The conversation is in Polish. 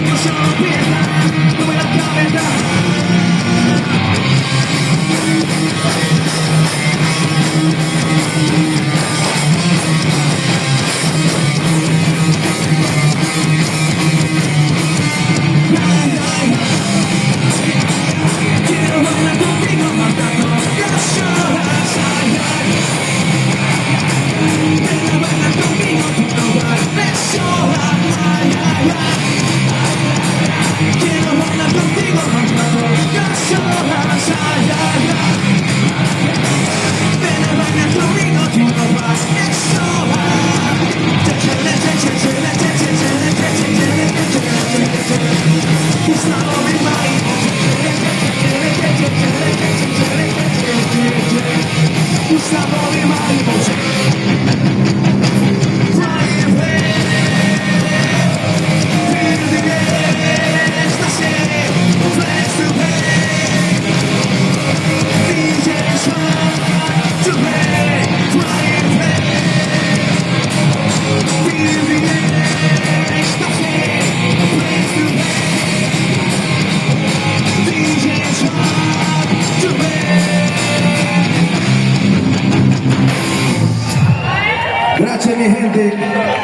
no solo piensa, mueve la cabeza. Quiero bailar contigo, matando las horas. Ven a bailar conmigo, quiero bailar sola. Quiero bailar contigo, matando las horas. Ven a bailar conmigo, quiero bailar sola. It's not only mine. It's not only my emotion. Flying building ecstasy, place to pay. DJ's want to pay. Flying building ecstasy, place to pay. DJ's want to pay. Grazie mi gente.